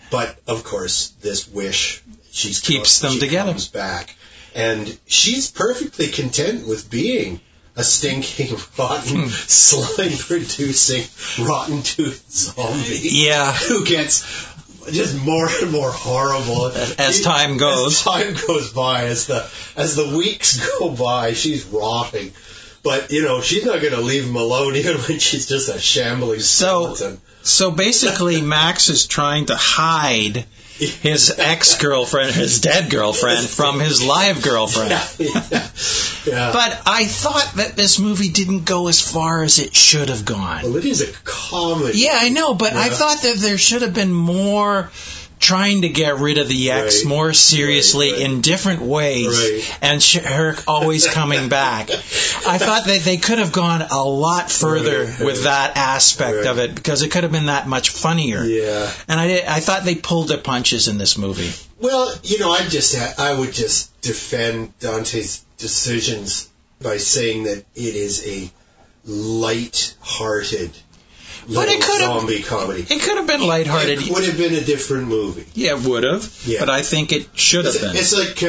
But of course, this wish keeps them together. Comes back, and she's perfectly content with being a stinking, rotten, slime-producing, rotten-toothed zombie. Yeah. Who gets just more and more horrible as time goes. As time goes by, as the weeks go by, she's rotting. But, she's not going to leave him alone even when she's just a shambling skeleton. So basically, Max is trying to hide his ex-girlfriend, his dead girlfriend, from his live girlfriend. Yeah. But I thought that this movie didn't go as far as it should have gone. Well, it is a comedy. Yeah, I know, but I thought that there should have been more trying to get rid of the ex more seriously in different ways, and her always coming back. I thought that they could have gone a lot further with that aspect of it, because it could have been that much funnier. Yeah. And I thought they pulled their punches in this movie. Well, I would just defend Dante's decisions by saying that it is a light-hearted zombie comedy. It could have been lighthearted. It would have been a different movie. Yeah, it would have. Yeah. But I think it should have been. It's like,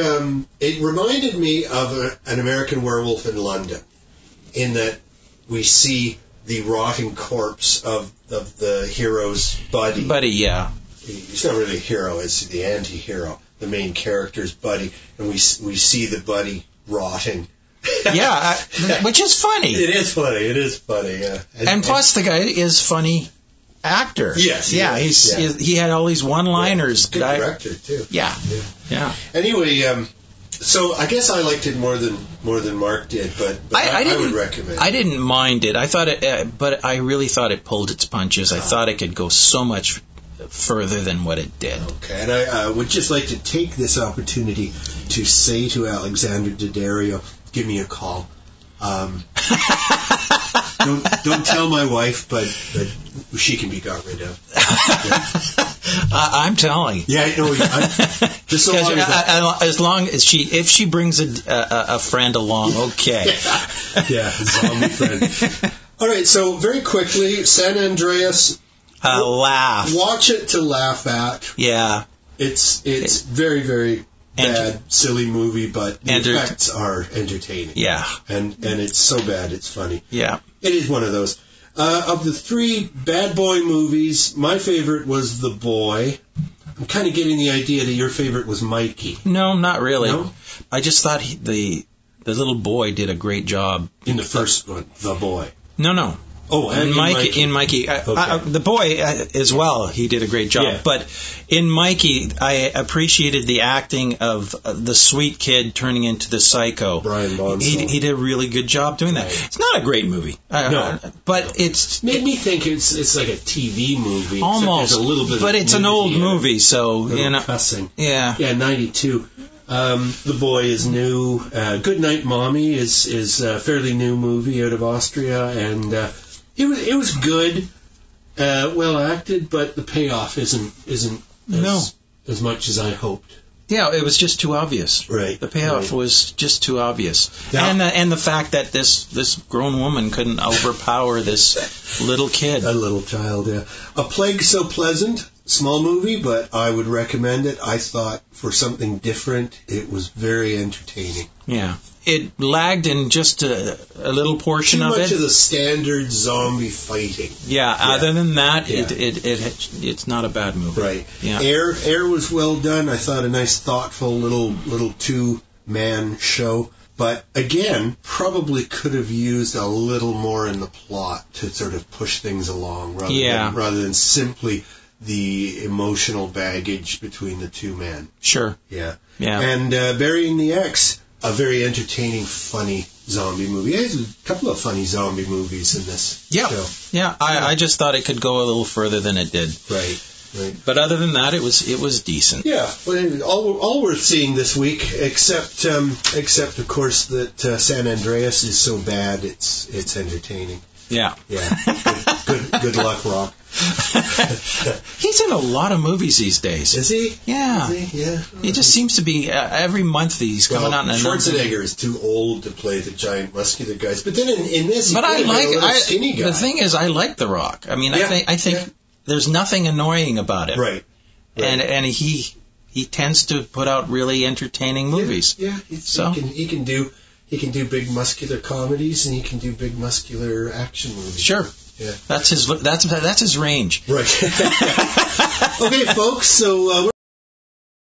it reminded me of an American Werewolf in London, in that we see the rotting corpse of the hero's buddy. Buddy, yeah. He's not really a hero, it's the anti-hero, the main character's buddy, and we see the buddy rotting. Yeah, which is funny. It is funny, yeah. And plus, the guy is funny actor. Yes. Yeah, he had all these one-liners. Good director, too. Yeah. Anyway, so I guess I liked it more than Mark did, but I would recommend it. I didn't mind it. I thought it, but I really thought it pulled its punches. I thought it could go so much further than what it did. Okay, and I would just like to take this opportunity to say to Alexandra Daddario, give me a call. Don't tell my wife, but she can be got rid of. Yeah. I'm telling. Yeah, no, just so long as if she brings a friend along, okay. Yeah, zombie friend. All right, so very quickly, San Andreas. Laugh. Watch it to laugh at. Yeah. It's very, very bad, silly movie, but the effects are entertaining. Yeah. And it's so bad, it's funny. Yeah. It is one of those. Of the three bad boy movies, my favorite was The Boy. I'm kind of getting the idea that your favorite was Mikey. No, not really. No? I just thought the little boy did a great job. In the first one, The Boy. No. Oh, and in Mikey. Okay. The boy as well, he did a great job. Yeah. But in Mikey, I appreciated the acting of the sweet kid turning into the psycho. Brian Bonsall. He did a really good job doing that. It's not a great movie. No. But it's... Made me think it's like a TV movie. Almost. There's a little bit but it's an old movie, so... cussing. Yeah. Yeah, 92. The Boy is new. Goodnight, Mommy is a fairly new movie out of Austria, and... It was good, well acted, but the payoff isn't as much as I hoped. Yeah, it was just too obvious. Right. The payoff was just too obvious. Yeah. And the fact that this grown woman couldn't overpower this little kid. A little child, yeah. A Plague So Pleasant, small movie, but I would recommend it. I thought for something different, it was very entertaining. Yeah. it lagged in just a little portion of it. Too much of the standard zombie fighting. Yeah. Other than that, it's not a bad movie. Right. Yeah. Air was well done. I thought a nice, thoughtful little two-man show. But again, probably could have used a little more in the plot to sort of push things along rather than simply the emotional baggage between the two men. Sure. Yeah. Yeah. And Burying the X, a very entertaining, funny zombie movie. There's a couple of funny zombie movies in this show. Yeah. I just thought it could go a little further than it did. Right. But other than that, it was decent. Yeah, well, all worth seeing this week, except of course that San Andreas is so bad it's entertaining. Yeah. Good luck, Rock. He's in a lot of movies these days. Is he? Yeah. Is he? Yeah. He just seems to be every month he's coming out. Schwarzenegger is too old to play the giant muscular guys, but then in this, skinny guy. The thing is, I like The Rock. I mean, I think there's nothing annoying about it. Right. And he tends to put out really entertaining movies. Yeah. He can do big muscular comedies and he can do big muscular action movies. Sure. Yeah. That's his range. Right. Okay, folks. So.